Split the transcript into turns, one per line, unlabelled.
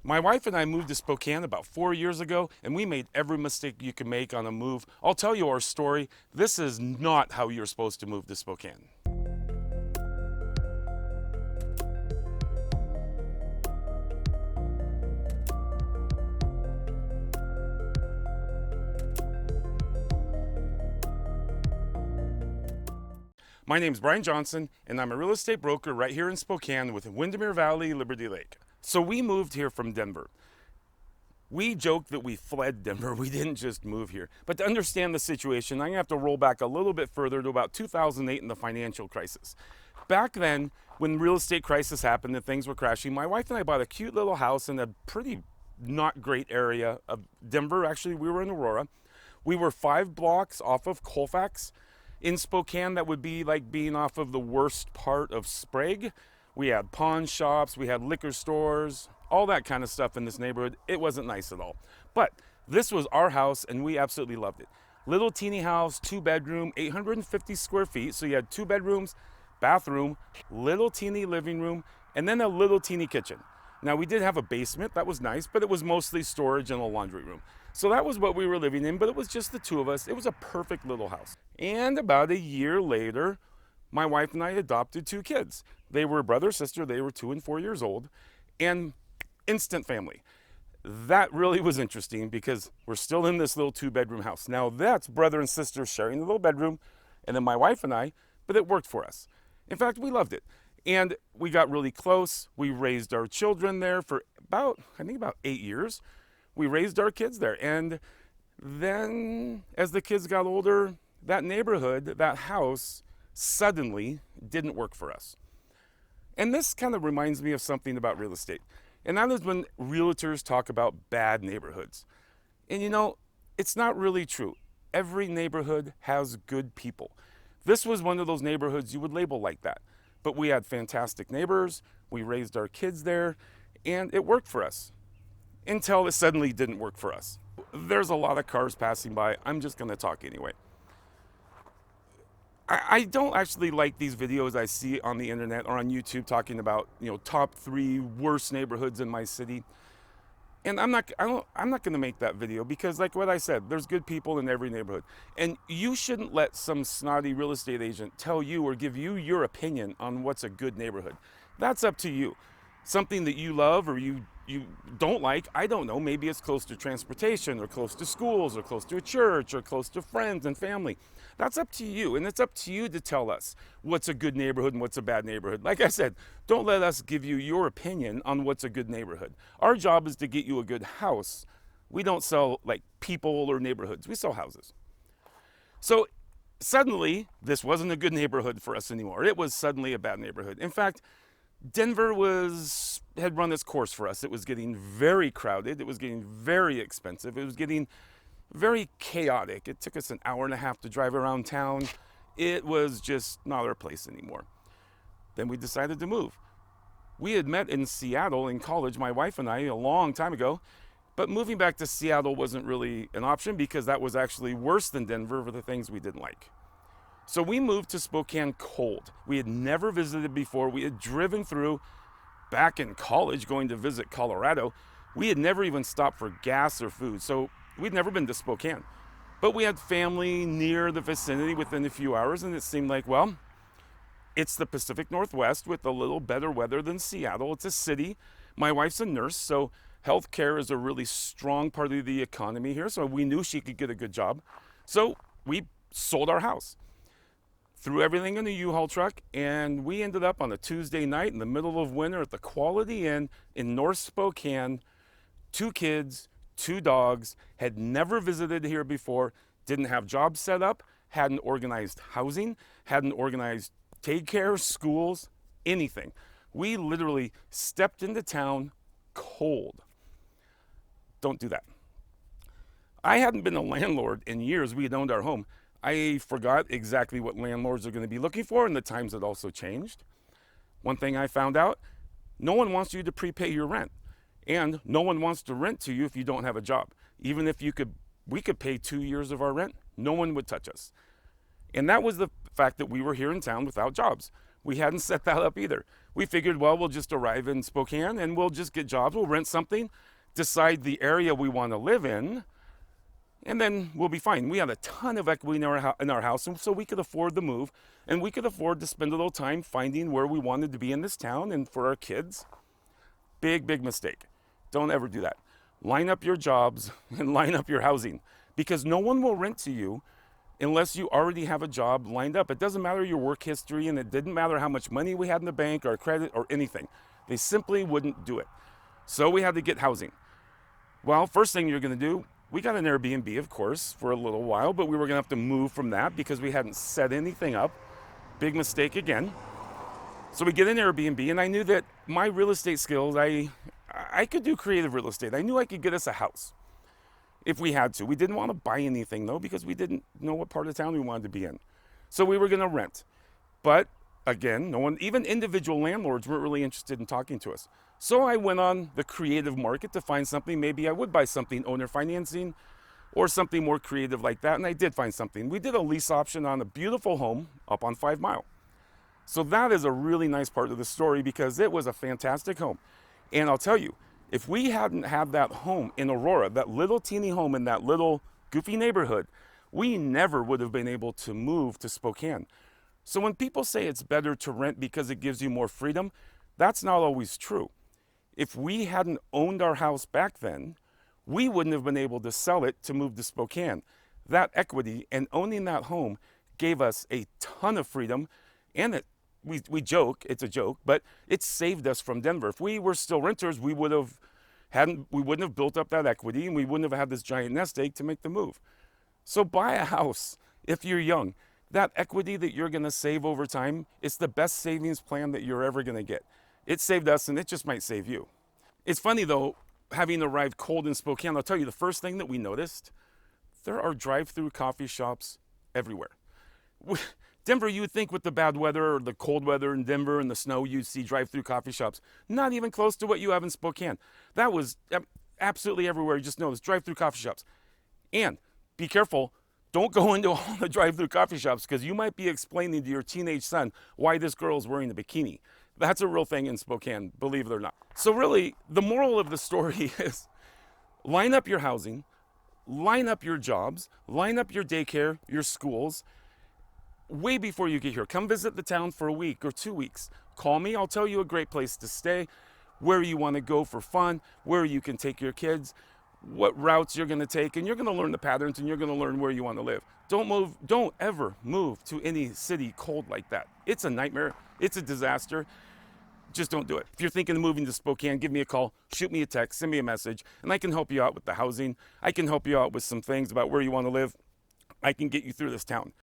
My wife and I moved to Spokane about 4 years ago, and we made every mistake you can make on a move. I'll tell you our story. This is not how you're supposed to move to Spokane. My name is Brian Johnson, and I'm a real estate broker right here in Spokane with Windermere Valley, Liberty Lake. So we moved here from Denver. We joke that we fled Denver. We didn't just move here. But to understand the situation, I'm going to have to roll back a little bit further to about 2008 and the financial crisis. Back then, when the real estate crisis happened and things were crashing, my wife and I bought a cute little house in a pretty not great area of Denver. Actually, we were in Aurora. We were 5 blocks off of Colfax. In Spokane, that would be like being off of the worst part of Sprague. We had pawn shops, we had liquor stores, all that kind of stuff in this neighborhood. It wasn't nice at all. But this was our house, and we absolutely loved it. Little teeny house, 2-bedroom, 850 square feet. So you had 2 bedrooms, bathroom, little teeny living room, and then a little teeny kitchen. Now, we did have a basement. That was nice, but it was mostly storage and a laundry room. So that was what we were living in, but it was just the 2 of us. It was a perfect little house. And about a year later, my wife and I adopted 2 kids. They were brother, sister. They were 2 and 4 years old, and instant family. That really was interesting because we're still in this little 2-bedroom house. Now that's brother and sister sharing the little bedroom, and then my wife and I, but it worked for us. In fact, we loved it. And we got really close. We raised our children there for about 8 years. We raised our kids there. And then as the kids got older, that neighborhood, that house, suddenly didn't work for us. And this kind of reminds me of something about real estate. And that is when realtors talk about bad neighborhoods. And you know, it's not really true. Every neighborhood has good people. This was one of those neighborhoods you would label like that. But we had fantastic neighbors, we raised our kids there, and it worked for us. Until it suddenly didn't work for us. There's a lot of cars passing by. I'm just gonna talk anyway. I don't actually like these videos I see on the internet or on YouTube talking about, top 3 worst neighborhoods in my city. And I'm not gonna make that video because, like what I said, there's good people in every neighborhood. And you shouldn't let some snotty real estate agent tell you or give you your opinion on what's a good neighborhood. That's up to you. Something that you love or you don't like, I don't know, maybe it's close to transportation or close to schools or close to a church or close to friends and family. That's up to you, and it's up to you to tell us what's a good neighborhood and what's a bad neighborhood. Like I said, don't let us give you your opinion on what's a good neighborhood. Our job is to get you a good house. We don't sell like people or neighborhoods, we sell houses. So suddenly, this wasn't a good neighborhood for us anymore. It was suddenly a bad neighborhood. In fact, Denver had run its course for us. It was getting very crowded. It was getting very expensive. It was getting very chaotic. It took us an hour and a half to drive around town. It was just not our place anymore. Then we decided to move. We had met in Seattle in college, my wife and I, a long time ago. But moving back to Seattle wasn't really an option because that was actually worse than Denver for the things we didn't like. So we moved to Spokane cold. We had never visited before. We had driven through back in college going to visit Colorado. We had never even stopped for gas or food. So we'd never been to Spokane. But we had family near the vicinity within a few hours, and it seemed like, well, it's the Pacific Northwest with a little better weather than Seattle. It's a city. My wife's a nurse, so healthcare is a really strong part of the economy here. So we knew she could get a good job. So we sold our house. Threw everything in a U-Haul truck, and we ended up on a Tuesday night in the middle of winter at the Quality Inn in North Spokane. 2 kids, 2 dogs, had never visited here before, didn't have jobs set up, hadn't organized housing, hadn't organized daycare, schools, anything. We literally stepped into town cold. Don't do that. I hadn't been a landlord in years. We had owned our home. I forgot exactly what landlords are going to be looking for, and the times had also changed. One thing I found out, no one wants you to prepay your rent, and no one wants to rent to you if you don't have a job. Even if we could pay 2 years of our rent, no one would touch us. And that was the fact that we were here in town without jobs. We hadn't set that up either. we figured, well, we'll just arrive in Spokane and we'll just get jobs. We'll rent something, decide the area we want to live in, and then we'll be fine. We had a ton of equity in our house, and so we could afford the move, and we could afford to spend a little time finding where we wanted to be in this town and for our kids. Big, big mistake. Don't ever do that. Line up your jobs and line up your housing, because no one will rent to you unless you already have a job lined up. It doesn't matter your work history, and it didn't matter how much money we had in the bank or credit or anything. They simply wouldn't do it. So we had to get housing. Well, first thing you're going to do, we got an Airbnb, of course, for a little while, but we were going to have to move from that because we hadn't set anything up. Big mistake again. So we get an Airbnb, and I knew that my real estate skills, I could do creative real estate. I knew I could get us a house if we had to. We didn't want to buy anything, though, because we didn't know what part of town we wanted to be in. So we were going to rent. But again, no one, even individual landlords, weren't really interested in talking to us. So I went on the creative market to find something. Maybe I would buy something owner financing or something more creative like that. And I did find something. We did a lease option on a beautiful home up on 5 Mile. So that is a really nice part of the story because it was a fantastic home. And I'll tell you, if we hadn't had that home in Aurora, that little teeny home in that little goofy neighborhood, we never would have been able to move to Spokane. So when people say it's better to rent because it gives you more freedom, that's not always true. If we hadn't owned our house back then, we wouldn't have been able to sell it to move to Spokane. That equity and owning that home gave us a ton of freedom, and we joke, it's a joke, but it saved us from Denver. If we were still renters, we wouldn't have built up that equity, and we wouldn't have had this giant nest egg to make the move. So buy a house if you're young. That equity that you're going to save over time, it's the best savings plan that you're ever going to get. It saved us, and it just might save you. It's funny, though, having arrived cold in Spokane, I'll tell you the first thing that we noticed, there are drive-through coffee shops everywhere. Denver, you would think with the bad weather or the cold weather in Denver and the snow, you'd see drive-through coffee shops. Not even close to what you have in Spokane. That was absolutely everywhere. You just notice drive-through coffee shops. And be careful, don't go into all the drive-through coffee shops because you might be explaining to your teenage son why this girl is wearing a bikini. That's a real thing in Spokane, believe it or not. So really, the moral of the story is line up your housing, line up your jobs, line up your daycare, your schools, way before you get here. Come visit the town for a week or 2 weeks. Call me, I'll tell you a great place to stay, where you want to go for fun, where you can take your kids, what routes you're going to take, and you're going to learn the patterns and you're going to learn where you want to live. Don't ever move to any city cold like that. It's a nightmare. It's a disaster. Just don't do it. If you're thinking of moving to Spokane, give me a call, shoot me a text, send me a message, and I can help you out with the housing. I can help you out with some things about where you want to live. I can get you through this town.